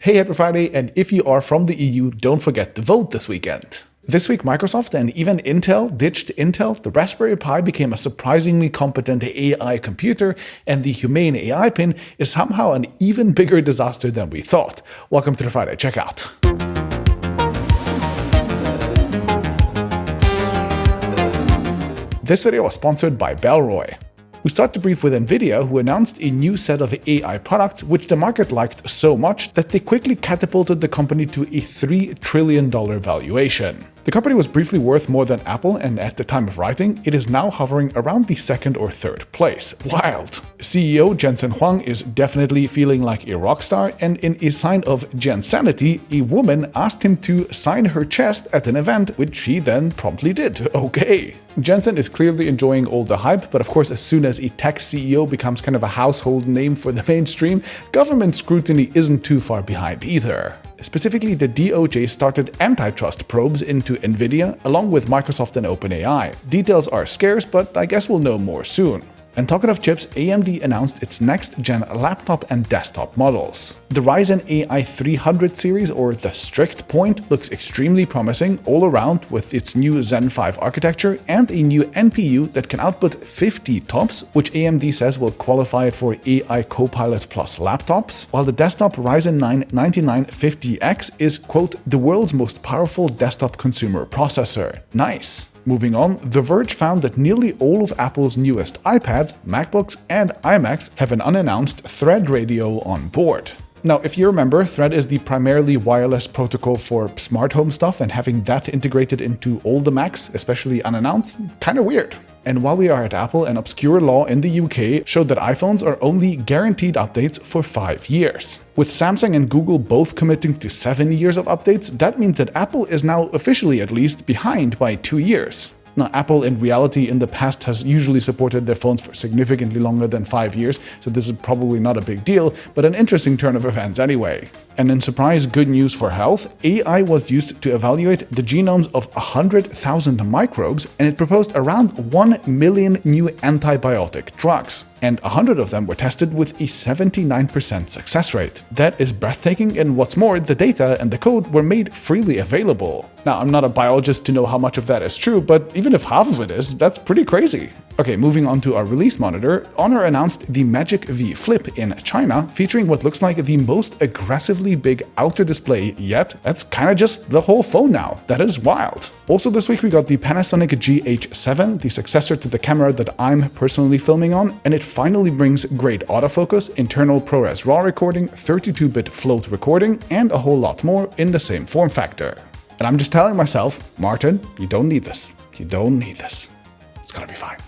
Hey, happy Friday, and if you are from the EU, don't forget to vote this weekend. This week, Microsoft and even Intel ditched Intel, the Raspberry Pi became a surprisingly competent AI computer, and the Humane AI pin is somehow an even bigger disaster than we thought. Welcome to the Friday Checkout. This video was sponsored by Bellroy. We start the brief with Nvidia, who announced a new set of AI products which the market liked so much that they quickly catapulted the company to a $3 trillion valuation. The company was briefly worth more than Apple, and at the time of writing, it is now hovering around the second or third place. Wild! CEO Jensen Huang is definitely feeling like a rock star, and in a sign of Jensanity, a woman asked him to sign her chest at an event, which he then promptly did. Okay. Jensen is clearly enjoying all the hype, but of course, as soon as a tech CEO becomes kind of a household name for the mainstream, government scrutiny isn't too far behind either. Specifically, the DOJ started antitrust probes into Nvidia, along with Microsoft and OpenAI. Details are scarce, but I guess we'll know more soon. And talking of chips, AMD announced its next-gen laptop and desktop models. The Ryzen AI 300 series, or the Strict Point, looks extremely promising all around with its new Zen 5 architecture and a new NPU that can output 50 TOPS, which AMD says will qualify it for AI Copilot Plus laptops, while the desktop Ryzen 9 9950X is, quote, the world's most powerful desktop consumer processor. Nice. Moving on, The Verge found that nearly all of Apple's newest iPads, MacBooks, and iMacs have an unannounced Thread radio on board. Now, if you remember, Thread is the primarily wireless protocol for smart home stuff, and having that integrated into all the Macs, especially unannounced, kinda weird. And while we are at Apple, an obscure law in the UK showed that iPhones are only guaranteed updates for 5 years. With Samsung and Google both committing to 7 years of updates, that means that Apple is now officially at least behind by 2 years. Now, Apple in reality in the past has usually supported their phones for significantly longer than 5 years, so this is probably not a big deal, but an interesting turn of events anyway. And in surprise good news for health, AI was used to evaluate the genomes of 100,000 microbes, and it proposed around 1 million new antibiotic drugs. And 100 of them were tested with a 79% success rate. That is breathtaking, and what's more, the data and the code were made freely available. Now, I'm not a biologist to know how much of that is true, but even if half of it is, that's pretty crazy. Okay, moving on to our release monitor, Honor announced the Magic V Flip in China, featuring what looks like the most aggressively big outer display yet. That's kinda just the whole phone now. That is wild. Also this week we got the Panasonic GH7, the successor to the camera that I'm personally filming on, and it finally brings great autofocus, internal ProRes RAW recording, 32-bit float recording, and a whole lot more in the same form factor. And I'm just telling myself, Martin, you don't need this. You don't need this. It's gonna be fine.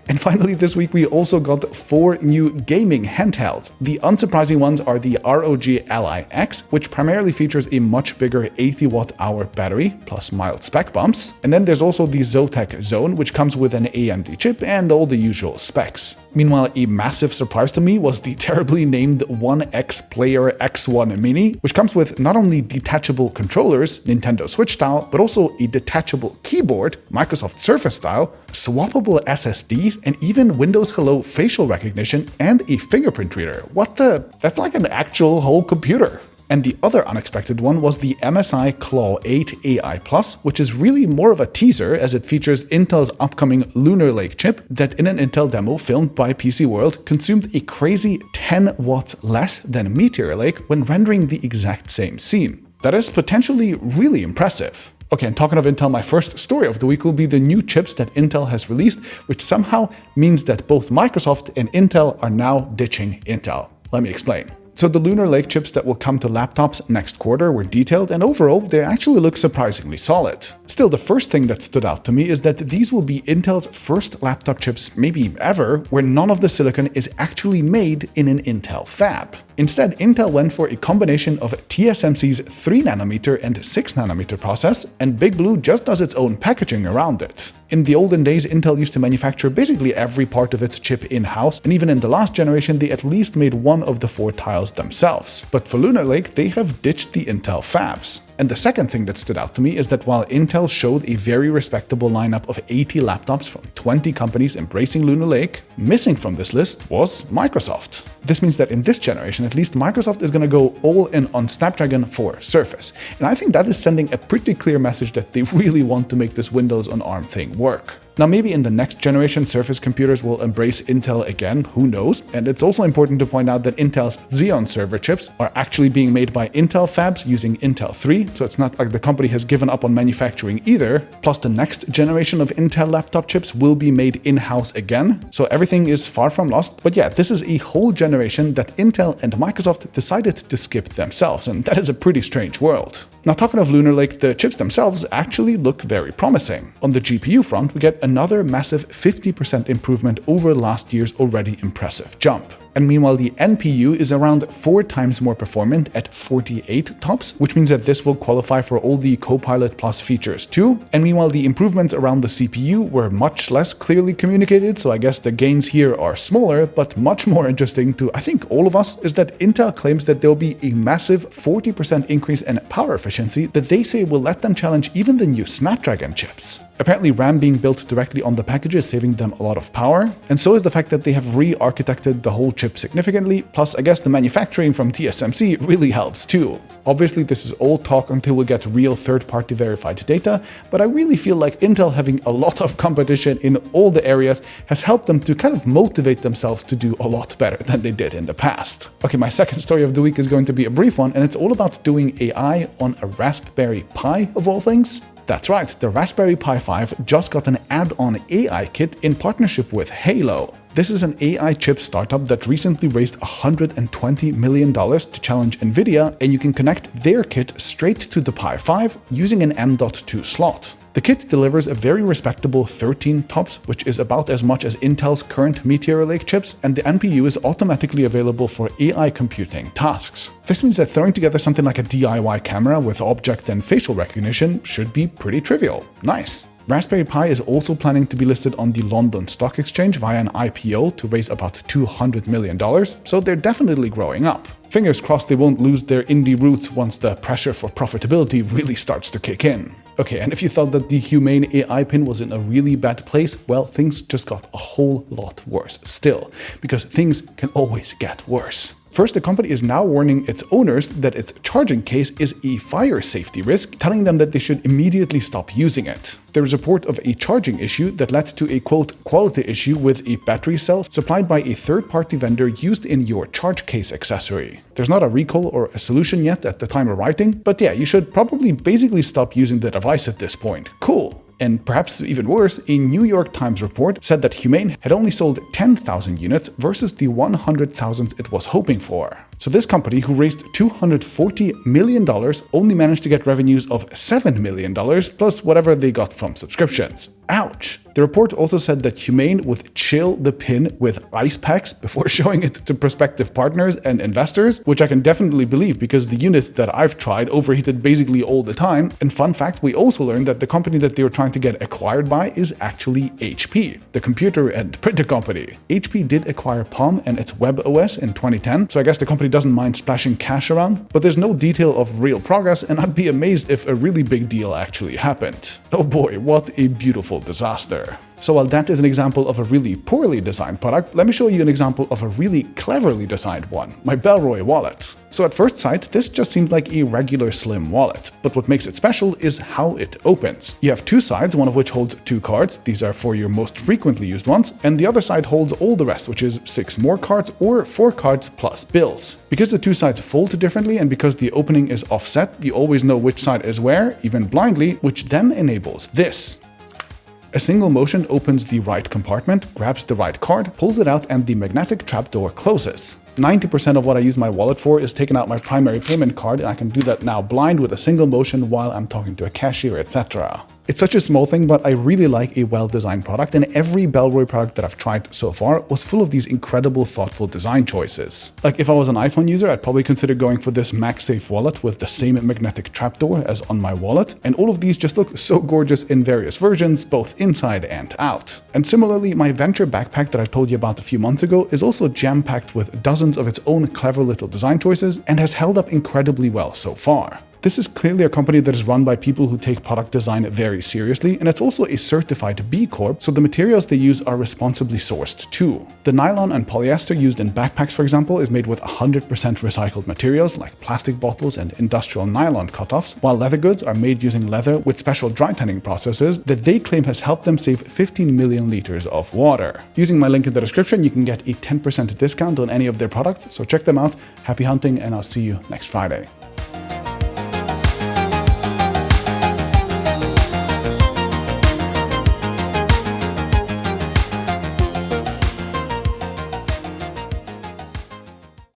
And finally, this week we also got 4 new gaming handhelds. The unsurprising ones are the ROG Ally X, which primarily features a much bigger 80 watt-hour battery, plus mild spec bumps. And then there's also the Zotac Zone, which comes with an AMD chip and all the usual specs. Meanwhile, a massive surprise to me was the terribly named 1X Player X1 Mini, which comes with not only detachable controllers, Nintendo Switch style, but also a detachable keyboard, Microsoft Surface style, swappable SSDs, and even Windows Hello facial recognition and a fingerprint reader. What the? That's like an actual whole computer. And the other unexpected one was the MSI Claw 8 AI Plus, which is really more of a teaser as it features Intel's upcoming Lunar Lake chip that in an Intel demo filmed by PC World consumed a crazy 10 watts less than Meteor Lake when rendering the exact same scene. That is potentially really impressive. Okay, and talking of Intel, my first story of the week will be the new chips that Intel has released, which somehow means that both Microsoft and Intel are now ditching Intel. Let me explain. So the Lunar Lake chips that will come to laptops next quarter were detailed, and overall, they actually look surprisingly solid. Still, the first thing that stood out to me is that these will be Intel's first laptop chips, maybe ever, where none of the silicon is actually made in an Intel fab. Instead, Intel went for a combination of TSMC's 3nm and 6nm process, and Big Blue just does its own packaging around it. In the olden days, Intel used to manufacture basically every part of its chip in-house, and even in the last generation, they at least made one of the 4 tiles themselves. But for Lunar Lake, they have ditched the Intel fabs. And the second thing that stood out to me is that while Intel showed a very respectable lineup of 80 laptops from 20 companies embracing Lunar Lake, missing from this list was Microsoft. This means that in this generation, at least, Microsoft is going to go all in on Snapdragon for Surface. And I think that is sending a pretty clear message that they really want to make this Windows on ARM thing work. Now, maybe in the next generation, Surface computers will embrace Intel again, who knows? And it's also important to point out that Intel's Xeon server chips are actually being made by Intel fabs using Intel 3, so it's not like the company has given up on manufacturing either. Plus, the next generation of Intel laptop chips will be made in-house again, so everything is far from lost. But yeah, this is a whole generation that Intel and Microsoft decided to skip themselves, and that is a pretty strange world. Now, talking of Lunar Lake, the chips themselves actually look very promising. On the GPU front, we get another massive 50% improvement over last year's already impressive jump. And meanwhile, the NPU is around 4 times more performant at 48 TOPS, which means that this will qualify for all the Copilot Plus features too. And meanwhile, the improvements around the CPU were much less clearly communicated, so I guess the gains here are smaller, but much more interesting to, I think, all of us, is that Intel claims that there will be a massive 40% increase in power efficiency that they say will let them challenge even the new Snapdragon chips. Apparently, RAM being built directly on the package is saving them a lot of power, and so is the fact that they have re-architected the whole chip significantly, plus I guess the manufacturing from TSMC really helps too. Obviously, this is all talk until we get real third-party verified data, but I really feel like Intel having a lot of competition in all the areas has helped them to kind of motivate themselves to do a lot better than they did in the past. Okay, my second story of the week is going to be a brief one, and it's all about doing AI on a Raspberry Pi of all things. That's right, the Raspberry Pi 5 just got an add-on AI kit in partnership with Hailo. This is an AI chip startup that recently raised $120 million to challenge NVIDIA, and you can connect their kit straight to the Pi 5 using an M.2 slot. The kit delivers a very respectable 13 TOPS, which is about as much as Intel's current Meteor Lake chips, and the NPU is automatically available for AI computing tasks. This means that throwing together something like a DIY camera with object and facial recognition should be pretty trivial. Nice. Raspberry Pi is also planning to be listed on the London Stock Exchange via an IPO to raise about $200 million, so they're definitely growing up. Fingers crossed they won't lose their indie roots once the pressure for profitability really starts to kick in. Okay, and if you thought that the Humane AI pin was in a really bad place, well, things just got a whole lot worse still, because things can always get worse. First, the company is now warning its owners that its charging case is a fire safety risk, telling them that they should immediately stop using it. There is a report of a charging issue that led to a quote quality issue with a battery cell supplied by a third-party vendor used in your charge case accessory. There's not a recall or a solution yet at the time of writing, but yeah, you should probably basically stop using the device at this point. Cool. And perhaps even worse, a New York Times report said that Humane had only sold 10,000 units versus the 100,000 it was hoping for. So this company, who raised $240 million, only managed to get revenues of $7 million plus whatever they got from subscriptions. Ouch! The report also said that Humane would chill the pin with ice packs before showing it to prospective partners and investors, which I can definitely believe because the unit that I've tried overheated basically all the time. And fun fact, we also learned that the company that they were trying to get acquired by is actually HP, the computer and printer company. HP did acquire Palm and its WebOS in 2010, so I guess the company doesn't mind splashing cash around, but there's no detail of real progress, and I'd be amazed if a really big deal actually happened. Oh boy, what a beautiful disaster. So while that is an example of a really poorly designed product, let me show you an example of a really cleverly designed one, my Bellroy wallet. So at first sight, this just seems like a regular slim wallet, but what makes it special is how it opens. You have two sides, one of which holds 2 cards, these are for your most frequently used ones, and the other side holds all the rest, which is 6 more cards or 4 cards plus bills. Because the 2 sides fold differently and because the opening is offset, you always know which side is where, even blindly, which then enables this. A single motion opens the right compartment, grabs the right card, pulls it out, and the magnetic trapdoor closes. 90% of what I use my wallet for is taking out my primary payment card, and I can do that now blind with a single motion while I'm talking to a cashier, etc. It's such a small thing, but I really like a well-designed product, and every Bellroy product that I've tried so far was full of these incredible, thoughtful design choices. Like if I was an iPhone user, I'd probably consider going for this MagSafe wallet with the same magnetic trapdoor as on my wallet, and all of these just look so gorgeous in various versions, both inside and out. And similarly, my Venture backpack that I told you about a few months ago is also jam-packed with dozens of its own clever little design choices and has held up incredibly well so far. This is clearly a company that is run by people who take product design very seriously, and it's also a certified B Corp, so the materials they use are responsibly sourced too. The nylon and polyester used in backpacks, for example, is made with 100% recycled materials like plastic bottles and industrial nylon cutoffs, while leather goods are made using leather with special dry tanning processes that they claim has helped them save 15 million liters of water. Using my link in the description, you can get a 10% discount on any of their products, so check them out. Happy hunting, and I'll see you next Friday.